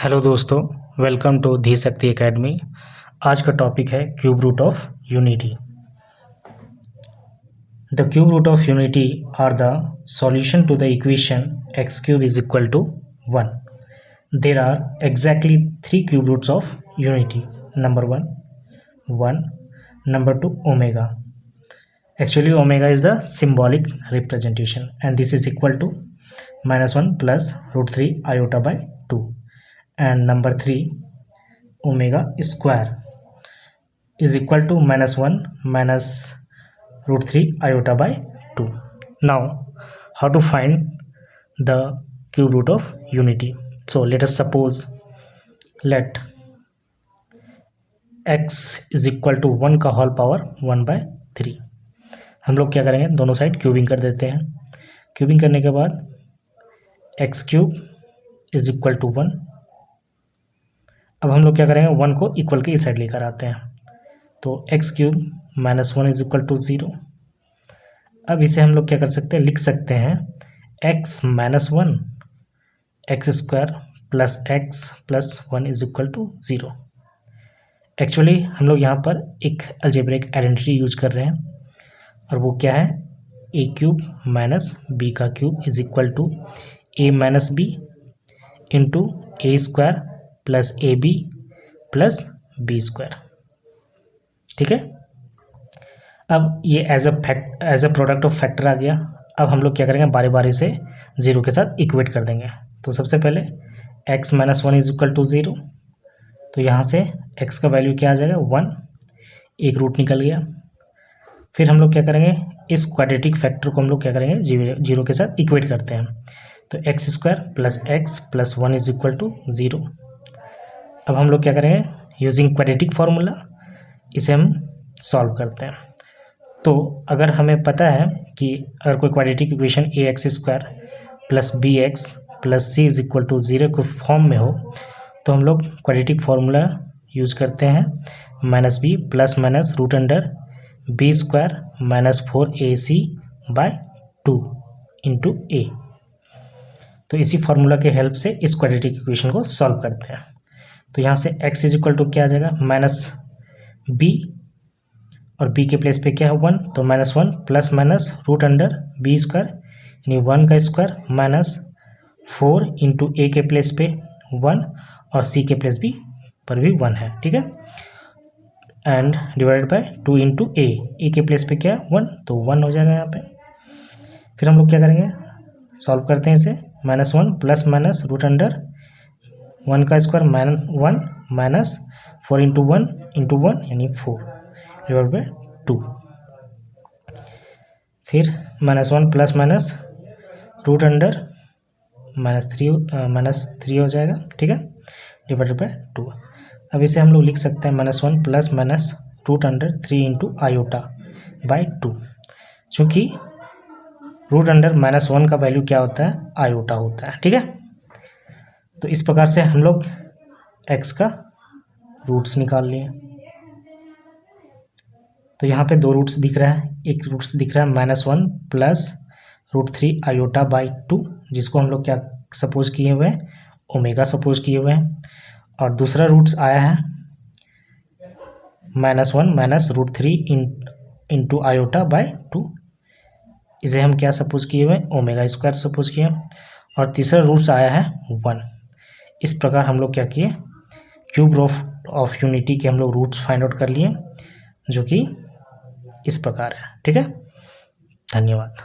Hello दोस्तों, welcome to धी शक्ति एकेडमी। आज का टॉपिक है cube root of unity. The cube root of unity are the solution to the equation X cube is equal to 1। There are exactly 3 cube roots of unity. Number 1, number 2 omega. Actually omega is the symbolic representation and this is equal to -1 plus √3 iota by 2, and number 3 omega square is equal to -1 minus √3 iota by 2. Now how to find the cube root of unity? So let us suppose let x is equal to 1 का whole power 1/3। हम लोग क्या करेंगे, दोनों side cubing कर देते हैं। Cubing करने के बाद X cube is equal to 1। अब हम लोग क्या करेंगे, 1 को इक्वल के इस साइड लेकर आते हैं, तो X cube -1 is equal to 0। अब इसे हम लोग क्या कर सकते हैं, लिख सकते हैं x - 1 X square plus x plus 1 is equal to 0। Actually हम लोग यहाँ पर एक अलजेब्रिक आइडेंटिटी यूज कर रहे हैं और वो क्या है, ए क्यूब माइनस बी का cube is equal to A minus B into A square plus A B plus B square. ठीक है, अब ये as a product of factor आ गया। अब हम लोग क्या करेंगे, बारी बारी से 0 के साथ इक्वेट कर देंगे। तो सबसे पहले x - 1 इज इक्वल टू 0, तो यहाँ से x का वैल्यू क्या आ जाएगा 1, एक रूट निकल गया। फिर हम लोग क्या करेंगे, इस क्वाड्रेटिक फैक्टर को हम लोग क्या करेंगे, 0 के साथ इक्वेट करते हैं, तो X square plus X plus 1 is equal to 0। अब हम लोग क्या करेंगे, यूजिंग क्वाड्रेटिक फार्मूला इसे हम सॉल्व करते हैं। तो अगर हमें पता है कि अगर कोई quadratic equation A X square plus B X plus C is equal to 0 के फॉर्म में हो, तो हम लोग क्वाड्रेटिक फार्मूला यूज करते हैं -b plus minus root under B square -4ac/2 into A. तो इसी फार्मूला के हेल्प से इस क्वाड्रेटिक इक्वेशन को सॉल्व करते हैं। तो यहाँ से x इज इक्वल टू क्या आ जाएगा, -b और b के प्लेस पे क्या है 1, तो -1 plus minus root under B square यानी 1 का स्क्वायर -4 इंटू ए के प्लेस पे 1 और c के प्लेस भी पर भी 1 है। ठीक है, एंड डिवाइडेड बाय 2 इंटू ए के प्लेस पे क्या 1, तो 1 हो जाएगा यहाँ पे। फिर हम लोग क्या करेंगे, सॉल्व करते हैं इसे, -1 प्लस माइनस रूट अंडर 1 का स्क्वायर -1 माइनस 4 इंटू 1 इंटू 1 यानी 4 डिवाइड बाय 2। फिर -1 प्लस माइनस रूट अंडर -3 हो जाएगा। ठीक है, डिवाइडेड बाय 2। अब इसे हम लोग लिख सकते हैं -1 plus minus root under 3 into iota by 2। चूँकि रूट अंडर -1 का वैल्यू क्या होता है, आयोटा होता है। ठीक है, तो इस प्रकार से हम लोग x का रूट्स निकाल लिए। तो यहाँ पे 2 रूट्स दिख रहा है, एक रूट्स दिख रहा है -1 प्लस √3 आयोटा बाई 2, जिसको हम लोग क्या सपोज किए हुए हैं, ओमेगा सपोज किए हुए हैं। और दूसरा रूट्स आया है -1 माइनस √3 इंटू आयोटा बाई 2, इसे हम क्या सपोज किए हुए, ओमेगा स्क्वायर सपोज किए। और तीसरा रूट्स आया है 1। इस प्रकार हम लोग क्या किए, क्यूब रूट ऑफ यूनिटी के हम लोग रूट्स फाइंड आउट कर लिए, जो कि इस प्रकार है। ठीक है, धन्यवाद।